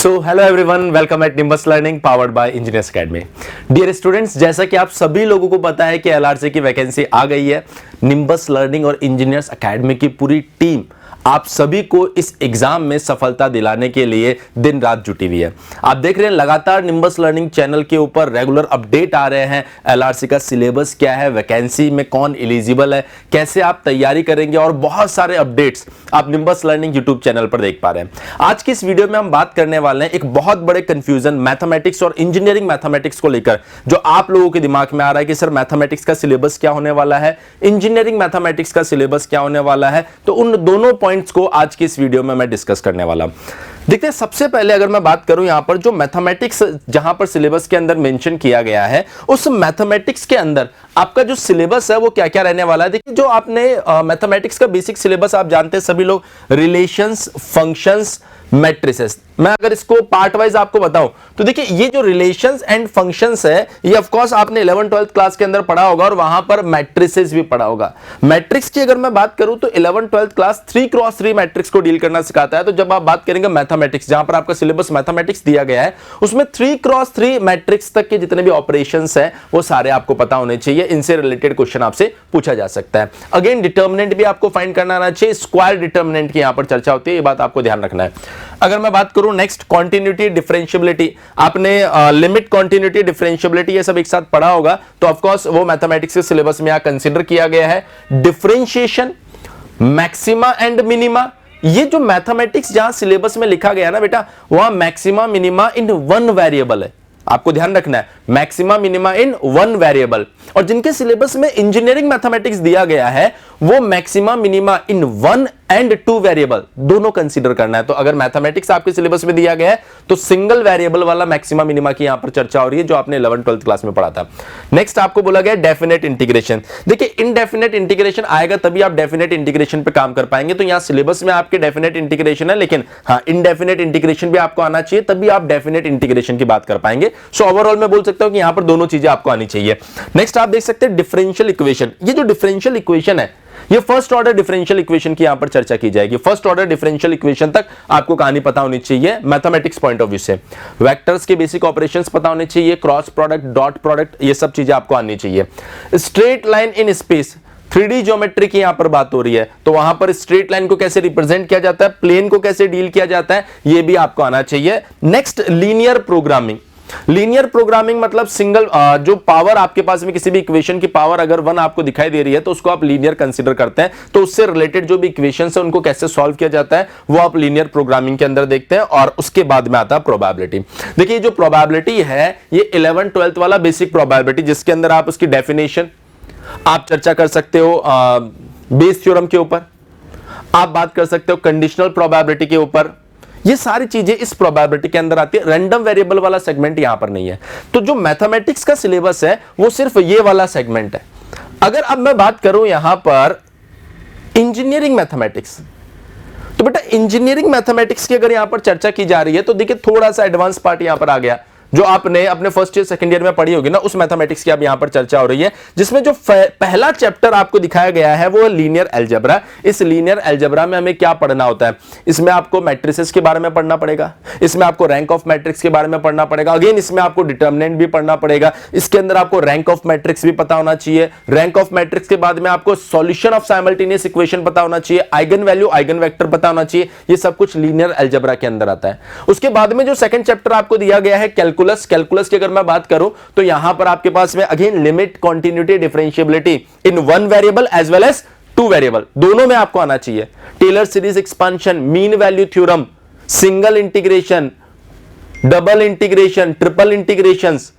So hello everyone, welcome at Nimbus learning powered by engineers academy. Dear students, जैसा कि आप सभी लोगों को पता है कि एलआरसी की वैकेंसी आ गई है। निम्बस लर्निंग और इंजीनियर्स अकेडमी की पूरी टीम आप सभी को इस एग्जाम में सफलता दिलाने के लिए दिन रात जुटी हुई है। आप देख रहे हैं लगातार निम्बस लर्निंग चैनल के ऊपर रेगुलर अपडेट आ रहे हैं। एलआरसी का सिलेबस क्या है, वैकेंसी में कौन एलिजिबल है, कैसे आप तैयारी करेंगे और बहुत सारे अपडेट्स आप निम्बस लर्निंग यूट्यूब चैनल पर देख पा रहे हैं। आज की इस वीडियो में हम बात करने वाले हैं एक बहुत बड़े कंफ्यूजन मैथमेटिक्स और इंजीनियरिंग मैथमेटिक्स को लेकर, जो आप लोगों के दिमाग में आ रहा है कि सर मैथमेटिक्स का सिलेबस क्या होने वाला है, इंजीनियरिंग मैथमेटिक्स का सिलेबस क्या होने वाला है। तो उन दोनों पॉइंट्स को आज की इस वीडियो में मैं डिस्कस करने वाला हूं। देखते हैं, सबसे पहले अगर मैं बात करूं यहां पर जो मैथमेटिक्स जहां पर सिलेबस के अंदर मेंशन किया गया है, उस मैथमेटिक्स के अंदर आपका जो सिलेबस है वो क्या क्या रहने वाला है। देखिए, जो आपने मैथमेटिक्स का बेसिक सिलेबस आप जानते हैं सभी लोग, रिलेशंस, फंक्शंस, मैट्रिसेस। मैं अगर इसको पार्ट वाइज आपको बताऊं तो देखिए, ये जो रिलेशंस एंड फंक्शंस है ये ऑफ कोर्स आपने 11th 12th क्लास के अंदर पढ़ा होगा और वहां पर मैट्रिसेस भी पढ़ा होगा। मैट्रिक्स की अगर मैं बात करूं तो 11th 12th class 3x3 matrix को डील करना सिखाता है। तो जब आप बात करेंगे मैथमेटिक्स, जहां पर आपका सिलेबस मैथमेटिक्स दिया गया है, उसमें 3x3 मैट्रिक्स तक के जितने भी ऑपरेशंस है वो सारे आपको पता होने चाहिए। इनसे रिलेटेड क्वेश्चन आपसे पूछा जा सकता है। अगेन डिटर्मिनेंट भी आपको फाइंड करना आना चाहिए। स्क्वायर डिटर्मिनेंट की यहां पर चर्चा होती है, ये बात आपको ध्यान रखना है। अगर मैं बात करूं नेक्स्ट, कॉन्टिन्यूटी, डिफरेंशियबिलिटी, आपने लिमिट, कॉन्टिन्यूटी, डिफरेंशियबिलिटी ये सब एक साथ पढ़ा होगा। तो ऑफ कोर्स वो मैथमेटिक्स के सिलेबस में यहां कंसीडर किया गया है। डिफरेंशिएशन, मैक्सिमा एंड मिनिमा, ये जो मैथमेटिक्स जहां सिलेबस में लिखा गया ना बेटा, वहां maxima minima in one variable है। आपको ध्यान रखना है, maxima minima in one variable. और जिनके सिलेबस में इंजीनियरिंग मैथमेटिक्स दिया गया है वो maxima minima in one and to variable दोनों कंसीडर करना है। तो अगर मैथमेटिक्स आपके सिलेबस में दिया गया है तो सिंगल वेरिएबल वाला मैक्सिमा मिनिमा की यहां पर चर्चा हो रही है, जो आपने 11th 12th क्लास में पढ़ा था। नेक्स्ट आपको बोला गया डेफिनेट इंटीग्रेशन। देखिए, इनडेफिनेट इंटीग्रेशन आएगा तभी आप डेफिनेट इंटीग्रेशन पे काम कर पाएंगे। तो यहां सिलेबस में आपके डेफिनेट इंटीग्रेशन है, लेकिन हाँ, इनडेफिनेट इंटीग्रेशन भी आपको आना चाहिए, तभी आप डेफिनेट इंटीग्रेशन की बात कर पाएंगे। सो ओवरऑल मैं बोल सकता हूं कि यहां पर दोनों चीजें आपको आनी चाहिए। नेक्स्ट आप देख सकते हैं डिफरेंशियल इक्वेशन। ये जो डिफरेंशियल इक्वेशन है, ये फर्स्ट ऑर्डर डिफरेंशियल इक्वेशन की यहां पर चर्चा की जाएगी। फर्स्ट ऑर्डर डिफरेंशियल इक्वेशन तक आपको कहानी पता होनी चाहिए मैथमेटिक्स पॉइंट ऑफ व्यू से। वेक्टर्स के बेसिक ऑपरेशंस पता होने चाहिए, क्रॉस प्रोडक्ट, डॉट प्रोडक्ट, ये सब चीजें आपको आनी चाहिए। Straight line in space, 3D geometry की यहां पर बात हो रही है, तो वहां पर स्ट्रेट लाइन को कैसे रिप्रेजेंट किया जाता है, प्लेन को कैसे डील किया जाता है, ये भी आपको आना चाहिए। Next, linear programming. Linear programming मतलब सिंगल जो पावर आपके पास में किसी भी इक्वेशन की पावर अगर 1 आपको दिखाई दे रही है तो उसको आप लीनियर कंसीडर करते हैं। तो उससे रिलेटेड जो भी इक्वेशंस है उनको कैसे सॉल्व किया जाता है वो आप लीनियर प्रोग्रामिंग के अंदर देखते हैं। और उसके बाद में आता है प्रोबेबिलिटी। देखिए, जो प्रोबेबिलिटी है ये 11th 12th वाला बेसिक प्रोबेबिलिटी, जिसके अंदर आप उसकी डेफिनेशन आप चर्चा कर सकते हो बेस थ्योरम के ऊपर, आप बात कर सकते हो कंडीशनल प्रोबेबिलिटी के ऊपर। ये सारी चीजें इस प्रोबेबिलिटी के अंदर आती है। रैंडम वेरिएबल वाला सेगमेंट यहां पर नहीं है। तो जो मैथमेटिक्स का सिलेबस है वो सिर्फ ये वाला सेगमेंट है। अगर अब मैं बात करूं यहां पर इंजीनियरिंग मैथमेटिक्स, तो बेटा इंजीनियरिंग मैथमेटिक्स की अगर यहां पर चर्चा की जा रही है तो देखिए थोड़ा सा एडवांस पार्ट यहां पर आ गया, जो आपने अपने फर्स्ट ईयर सेकंड ईयर में पढ़ी होगी ना, उस मैथमेटिक्स की अब यहां पर चर्चा हो रही है, जिसमें जो पहला चैप्टर आपको दिखाया गया है वो लीनियर अलजेब्रा। इस लीनियर अलजेब्रा में हमें क्या पढ़ना होता है, इसमें आपको मैट्रिसेस के बारे में पढ़ना पड़ेगा, इसमें आपको रैंक ऑफ मैट्रिक्स के बारे में पढ़ना पड़ेगा, अगेन इसमें आपको डिटर्मिनेंट भी पढ़ना पड़ेगा, इसके अंदर आपको रैंक ऑफ मैट्रिक्स भी पता होना चाहिए। रैंक ऑफ मैट्रिक्स के बाद में आपको सॉल्यूशन ऑफ साइमल्टेनियस इक्वेशन पता होना चाहिए, आइगन वैल्यू, आइगन वेक्टर पता होना चाहिए। ये सब कुछ लीनियर अलजेब्रा के अंदर आता है। उसके बाद में जो सेकंड चैप्टर आपको दिया गया है कैलकुलस। कैलकुलस की अगर मैं बात करूं तो यहां पर आपके पास में again limit, continuity, differentiability in one variable as well as two variable, दोनों में आपको आना चाहिए। Taylor series expansion, mean value theorem, single integration, double integration, triple integrations,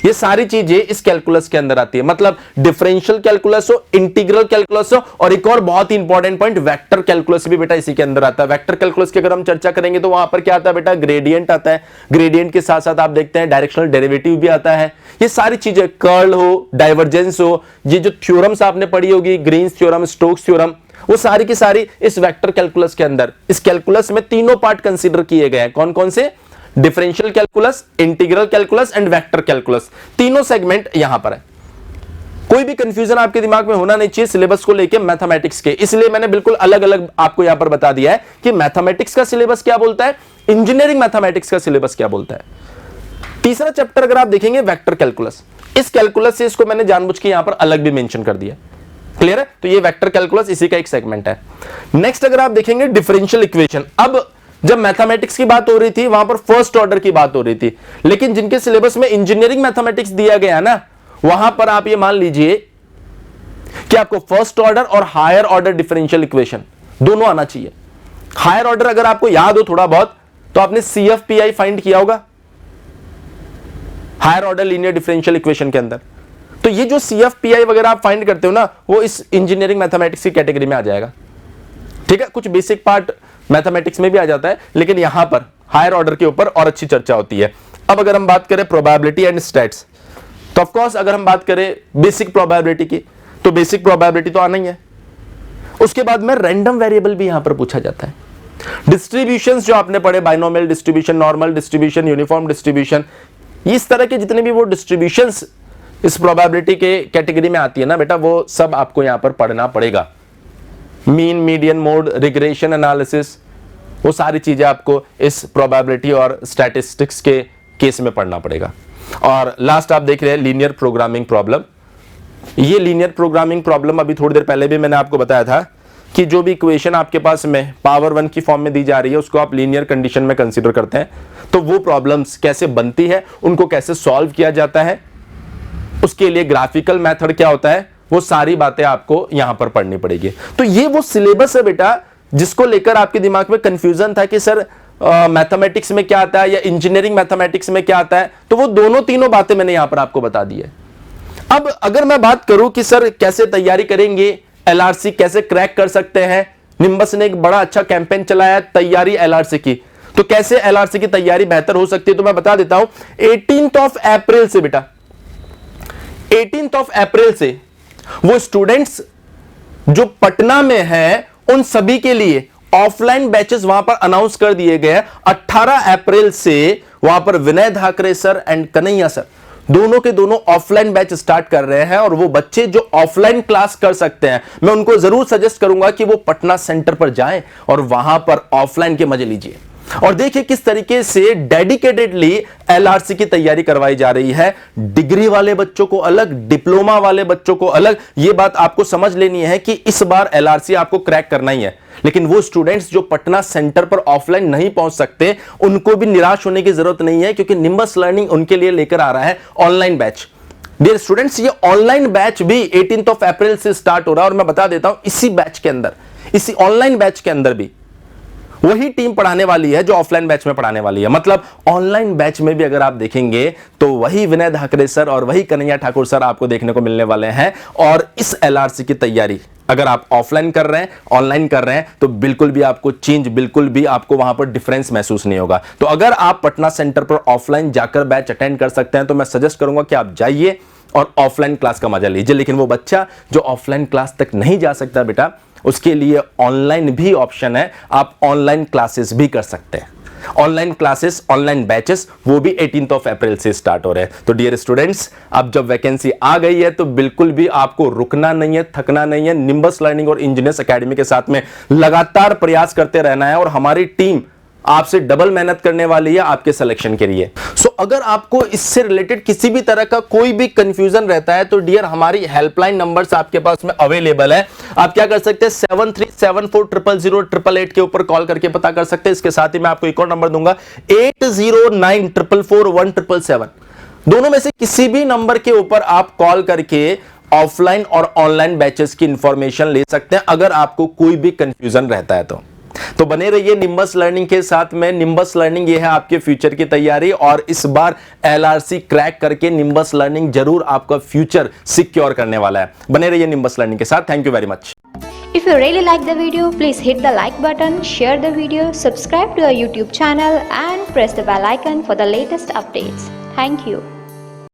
ये सारी चीजें इस कैलकुलस के अंदर आती है। मतलब डिफरेंशियल कैलकुलस हो, इंटीग्रल कैलकुलस हो, और एक और बहुत ही इंपॉर्टेंट पॉइंट वेक्टर कैलकुलस भी बेटा इसी के अंदर आता है। वेक्टर कैलकुलस की अगर हम चर्चा करेंगे तो वहां पर क्या आता है बेटा, ग्रेडियंट आता है। ग्रेडियंट के साथ साथ आप देखते हैं डायरेक्शनल डेरिवेटिव भी आता है। ये सारी चीजें, कर्ल हो, डाइवर्जेंस हो, ये जो थ्योरम्स आपने पढ़ी होगी, ग्रीन्स थ्योरम, स्टोक्स थ्योरम, वो सारी की सारी इस वेक्टर कैलकुलस के अंदर, इस कैलकुलस में तीनों पार्ट कंसीडर किए गए हैं। कौन कौन से, differential calculus, integral calculus and vector calculus, तीनों सेगमेंट यहां पर है। कोई भी कंफ्यूजन आपके दिमाग में होना नहीं चाहिए सिलेबस को लेके मैथमेटिक्स के, इसलिए मैंने बिल्कुल अलग अलग आपको यहां पर बता दिया है कि मैथमेटिक्स का सिलेबस क्या बोलता है, इंजीनियरिंग मैथमेटिक्स का सिलेबस क्या बोलता है। तीसरा चैप्टर अगर आप देखेंगे वेक्टर कैलकुलस, इस कैलकुलस से इसको मैंने जानबूझ के यहां पर अलग भी मेंशन कर दिया। क्लियर है? तो ये वेक्टर कैलकुलस इसी का एक सेगमेंट है। नेक्स्ट अगर आप देखेंगे डिफरेंशियल इक्वेशन, अब जब मैथमेटिक्स की बात हो रही थी वहां पर फर्स्ट ऑर्डर की बात हो रही थी, लेकिन जिनके सिलेबस में इंजीनियरिंग मैथमेटिक्स दिया गया ना, वहां पर आप ये मान लीजिए कि आपको फर्स्ट ऑर्डर और हायर ऑर्डर डिफरेंशियल इक्वेशन दोनों आना चाहिए। हायर ऑर्डर अगर आपको याद हो थोड़ा बहुत तो आपने CFPI फाइंड किया होगा higher order linear differential equation के अंदर, तो ये जो CFPI वगैरह आप फाइंड करते हो ना, वो इस इंजीनियरिंग मैथमेटिक्स की कैटेगरी में आ जाएगा। ठीक है, कुछ बेसिक पार्ट मैथमेटिक्स में भी आ जाता है, लेकिन यहां पर हायर ऑर्डर के ऊपर और अच्छी चर्चा होती है। अब अगर हम बात करें प्रोबेबिलिटी एंड स्टैट्स, तो ऑफ कोर्स अगर हम बात करें बेसिक प्रोबेबिलिटी की, तो बेसिक प्रोबेबिलिटी तो आना ही है। उसके बाद में रैंडम वेरिएबल भी यहां पर पूछा जाता है। डिस्ट्रीब्यूशंस जो आपने पढ़े, binomial distribution, normal distribution, uniform distribution, इस तरह के जितने भी वो डिस्ट्रीब्यूशंस इस प्रोबेबिलिटी के कैटेगरी में आती है ना बेटा, वो सब आपको यहां पर पढ़ना पड़ेगा। Mean, median, mode, regression analysis, वो सारी चीजें आपको इस प्रोबेबिलिटी और स्टैटिस्टिक्स के केस में पढ़ना पड़ेगा। और लास्ट आप देख रहे हैं लीनियर प्रोग्रामिंग प्रॉब्लम। ये लीनियर प्रोग्रामिंग प्रॉब्लम अभी थोड़ी देर पहले भी मैंने आपको बताया था कि जो भी इक्वेशन आपके पास में पावर 1 की फॉर्म में दी जा रही है उसको आप लीनियर कंडीशन में कंसीडर करते हैं, तो वो प्रॉब्लम्स कैसे बनती है, उनको कैसे सॉल्व किया जाता है, उसके लिए ग्राफिकल मेथड क्या होता है, वो सारी बातें आपको यहां पर पढ़नी पड़ेगी। तो ये वो सिलेबस है बेटा जिसको लेकर आपके दिमाग में कंफ्यूजन था कि सर मैथमेटिक्स में क्या आता है या इंजीनियरिंग मैथमेटिक्स में क्या आता है, तो वो दोनों तीनों बातें मैंने यहां पर आपको बता दी है। अब अगर मैं बात करूं कि सर कैसे तैयारी करेंगे, LRC कैसे क्रैक कर सकते हैं, निम्बस ने एक बड़ा अच्छा कैंपेन चलाया तैयारी LRC की, तो कैसे LRC की तैयारी बेहतर हो सकती है, तो मैं बता देता हूं 18 अप्रैल से बेटा, 18 अप्रैल से वो स्टूडेंट्स जो पटना में हैं उन सभी के लिए ऑफलाइन बैचेस वहां पर अनाउंस कर दिए गए। 18 अप्रैल से वहां पर विनय Dhakre sir and Kanhaiya sir दोनों के दोनों ऑफलाइन बैच स्टार्ट कर रहे हैं, और वो बच्चे जो ऑफलाइन क्लास कर सकते हैं मैं उनको जरूर सजेस्ट करूंगा कि वो पटना सेंटर पर जाएं और वहां पर ऑफलाइन के मजे लीजिए और देखिए किस तरीके से डेडिकेटेडली LRC की तैयारी करवाई जा रही है। डिग्री वाले बच्चों को अलग, डिप्लोमा वाले बच्चों को अलग। यह बात आपको समझ लेनी है कि इस बार LRC आपको क्रैक करना ही है, लेकिन वो स्टूडेंट्स जो पटना सेंटर पर ऑफलाइन नहीं पहुंच सकते उनको भी निराश होने की जरूरत नहीं है, क्योंकि निम्बस लर्निंग उनके लिए लेकर आ रहा है ऑनलाइन बैच। डियर स्टूडेंट्स, ये ऑनलाइन बैच भी 18 अप्रैल से स्टार्ट हो रहा है, और मैं बता देता हूं इसी बैच के अंदर, इसी ऑनलाइन बैच के अंदर भी वही टीम पढ़ाने वाली है जो ऑफलाइन बैच में पढ़ाने वाली है। मतलब ऑनलाइन बैच में भी अगर आप देखेंगे तो वही विनय धाकरे सर और वही कन्हैया ठाकुर सर आपको देखने को मिलने वाले हैं। और इस LRC की तैयारी अगर आप ऑफलाइन कर रहे हैं, ऑनलाइन कर रहे हैं, तो बिल्कुल भी आपको चेंज, बिल्कुल भी आपको वहां पर डिफरेंस महसूस नहीं होगा। तो अगर आप पटना सेंटर पर ऑफलाइन जाकर बैच अटेंड कर सकते हैं तो मैं सजेस्ट करूंगा कि आप जाइए और ऑफलाइन क्लास का मजा लीजिए। लेकिन वो बच्चा जो ऑफलाइन क्लास तक नहीं जा सकता बेटा, उसके लिए ऑनलाइन भी ऑप्शन है, आप ऑनलाइन क्लासेस भी कर सकते हैं। ऑनलाइन क्लासेस, ऑनलाइन बैचेस, वो भी 18 अप्रैल से स्टार्ट हो रहे हैं। तो डियर स्टूडेंट्स, अब जब वैकेंसी आ गई है तो बिल्कुल भी आपको रुकना नहीं है, थकना नहीं है। निम्बस लर्निंग और इंजीनियर्स एकेडमी के साथ में लगातार प्रयास करते रहना है, और हमारी टीम आपसे डबल मेहनत करने वाली है आपके सिलेक्शन के लिए। सो अगर आपको इससे रिलेटेड किसी भी तरह का कोई भी कंफ्यूजन रहता है तो डियर हमारी हेल्पलाइन नंबर्स आपके पास में अवेलेबल है। आप क्या कर सकते हैं, 7374000888 के ऊपर कॉल करके पता कर सकते हैं। इसके साथ ही मैं आपको एक और नंबर दूंगा 8094417777। दोनों में से किसी भी नंबर के ऊपर आप कॉल करके ऑफलाइन और ऑनलाइन बैचेस की इंफॉर्मेशन ले सकते हैं अगर आपको कोई भी कंफ्यूजन रहता है तो बने रहिए निम्बस लर्निंग के साथ में। निम्बस लर्निंग ये है आपके फ्यूचर की तैयारी, और इस बार LRC क्रैक करके निम्बस लर्निंग जरूर आपका फ्यूचर सिक्योर करने वाला है। बने रहिए निम्बस लर्निंग के साथ। Thank you very much. If you really like the video, please hit the like button, share the video, subscribe to our YouTube channel and press the bell icon for the latest updates. Thank you.